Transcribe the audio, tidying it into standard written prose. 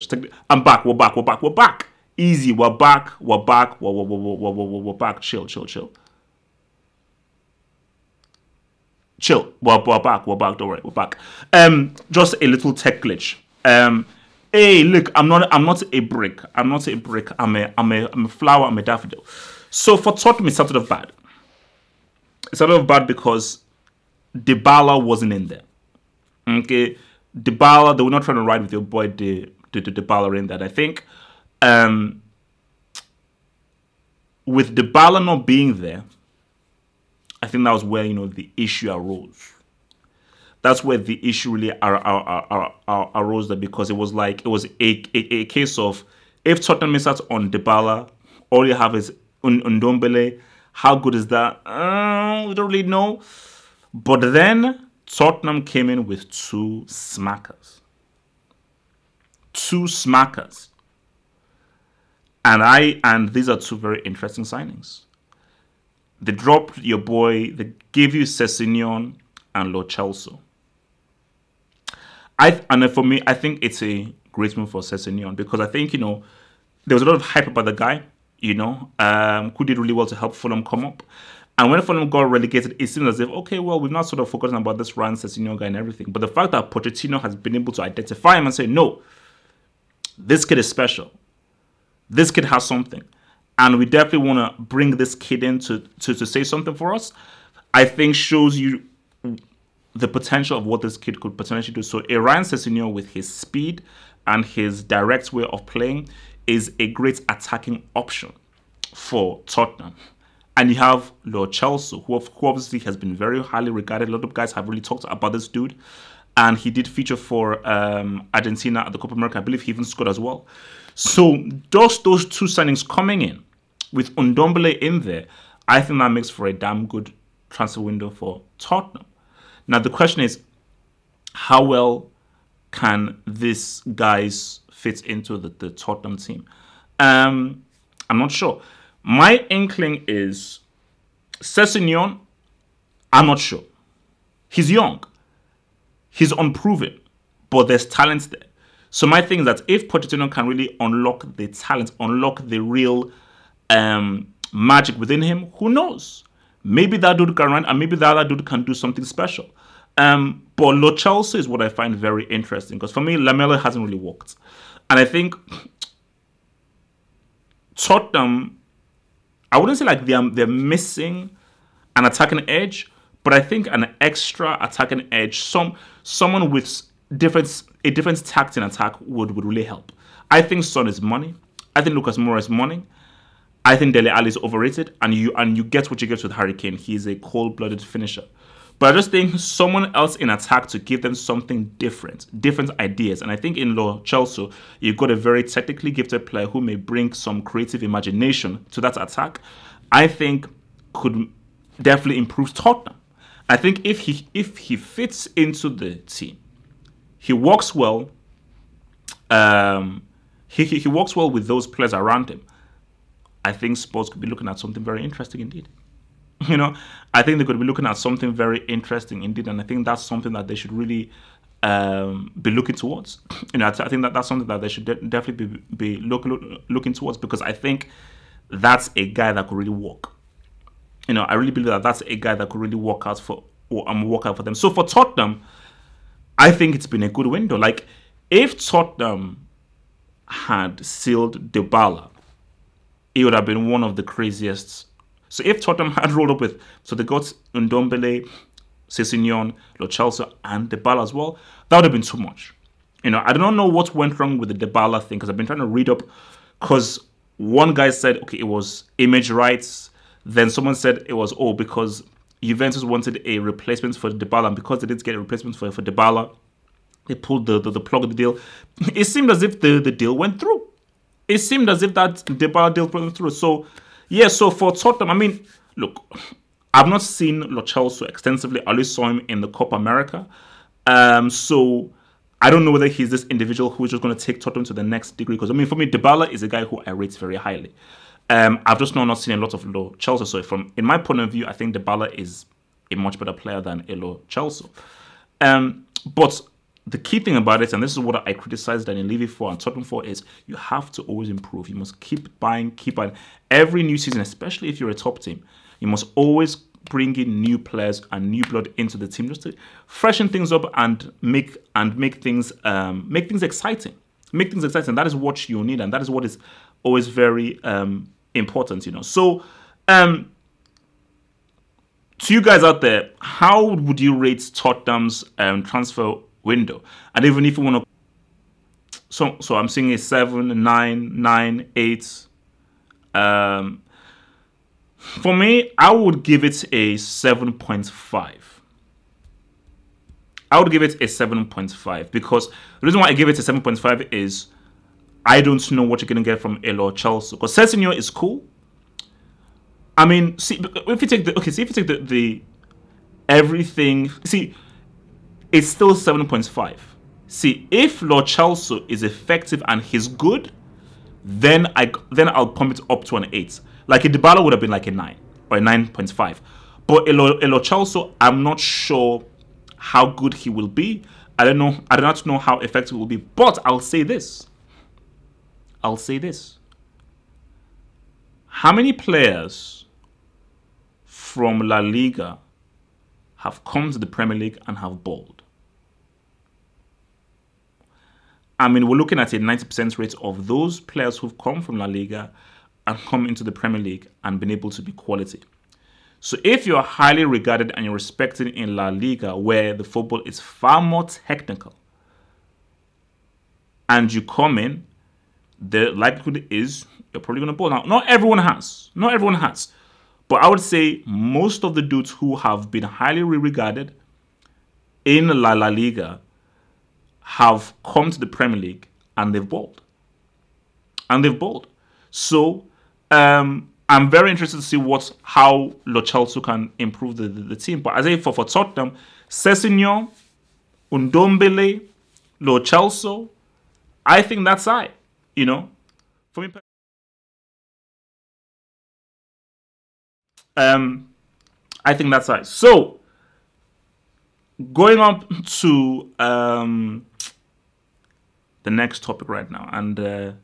I'm back. We're back. We're back. We're back. Easy. We're back. We're back. We're back. Chill, chill, chill. Chill. We're back. We're back. Don't worry. We're back. Just a little tech glitch. Hey, look, I'm not a brick. I'm not a brick. I'm a flower. I'm a daffodil. So for Tottenham, it started off bad. It started off bad because Dybala wasn't in there. Okay, Dybala, they were not trying to ride with your boy Dybala in that. I think with Dybala not being there, I think that was where the issue arose. That's where the issue really arose there, because it was a case of, if Tottenham miss out on Dybala, all you have is Ndombele. How good is that? We don't really know. But then Tottenham came in with two smackers. Two smackers. And these are two very interesting signings. They dropped your boy, they gave you Sessegnon and Celcso. And for me, I think it's a great move for Sessegnon, because I think, there was a lot of hype about the guy, who did really well to help Fulham come up. And when Fulham got relegated, it seemed as if, okay, well, we've not sort of forgotten about this Ryan Sessegnon guy and everything. But the fact that Pochettino has been able to identify him and say, no, this kid is special. This kid has something. And we definitely want to bring this kid in to say something for us, I think shows you the potential of what this kid could potentially do. So a Ryan Sessegnon with his speed and his direct way of playing is a great attacking option for Tottenham. And you have Celcso, who obviously has been very highly regarded. A lot of guys have really talked about this dude. And he did feature for Argentina at the Copa America. I believe he even scored as well. So those two signings coming in, with Ndombele in there, I think that makes for a damn good transfer window for Tottenham. Now, the question is, how well can these guys fit into the Tottenham team? I'm not sure. My inkling is Sessegnon, I'm not sure. He's young. He's unproven, but there's talent there. So my thing is that if Pochettino can really unlock the talent, unlock the real magic within him, who knows? Maybe that dude can run, and maybe the other dude can do something special. But Lo Celso is what I find very interesting, because for me, Lamela hasn't really worked. And I think Tottenham, I wouldn't say like they're missing an attacking edge, but I think an extra attacking edge, someone with a different tact in attack would really help. I think Son is money. I think Lucas Moura is money. I think Dele Alli is overrated, and you get what you get with Harry Kane. He's a cold-blooded finisher. But I just think someone else in attack to give them something different ideas. And I think in Lo Celso, you've got a very technically gifted player who may bring some creative imagination to that attack. I think could definitely improve Tottenham. I think if he fits into the team, he works well. He works well with those players around him. I think Spurs could be looking at something very interesting indeed. I think they could be looking at something very interesting indeed, and I think that's something that they should really be looking towards. I think that's something that they should definitely be looking towards, because I think that's a guy that could really work. I really believe that that's a guy that could really work out for them. So for Tottenham, I think it's been a good window. Like, if Tottenham had sealed Dybala, it would have been one of the craziest. So if Tottenham had rolled up with, so they got Ndombele, Sessegnon, Lo Celso, and Dybala as well, that would have been too much. I don't know what went wrong with the Dybala thing, because I've been trying to read up, because one guy said, okay, it was image rights. Then someone said it was, because Juventus wanted a replacement for Dybala, and because they didn't get a replacement for Dybala, they pulled the plug of the deal. It seemed as if the deal went through. It seemed as if that Dybala deal went through. So, yeah, so for Tottenham, I mean, look, I've not seen Lo Celso extensively. I only saw him in the Copa America. So I don't know whether he's this individual who is just going to take Tottenham to the next degree. Because, I mean, for me, Dybala is a guy who I rate very highly. I've just not seen a lot of Lo Celso. So in my point of view, I think Dybala is a much better player than Lo Celso. But the key thing about it, and this is what I criticized Daniel Levy for and Tottenham for, is you have to always improve. You must keep buying, every new season, especially if you're a top team. You must always bring in new players and new blood into the team just to freshen things up and make things exciting. Make things exciting. That is what you need, and that is what is always very important. So. To you guys out there, how would you rate Tottenham's transfer window? And even if you want to, so I'm seeing a 7, 9, 9, 8. For me, I would give it a 7.5. I would give it a 7.5 because the reason why I give it a 7.5 is I don't know what you're going to get from Lo Celso. Because Sessegnon is cool. I mean, see, if you take the everything, see, it's still 7.5. See, if Lo Celso is effective and he's good, then I'll pump it up to an 8. Like a Dybala would have been like a 9 or a 9.5. But Lo Celso, I'm not sure how good he will be. I do not know how effective he will be. But I'll say this. How many players from La Liga have come to the Premier League and have balled? I mean, we're looking at a 90% rate of those players who've come from La Liga and come into the Premier League and been able to be quality. So if you're highly regarded and you're respected in La Liga, where the football is far more technical, and you come in, the likelihood is you're probably going to ball. Now, not everyone has. But I would say most of the dudes who have been highly regarded in La Liga have come to the Premier League and they've balled. So I'm very interested to see how Lo Celso can improve the team. But as I say, for Tottenham, Sessegnon, Ndombele, Lo Celso, I think that's high. For me. I think that's right. So, going on to the next topic right now, and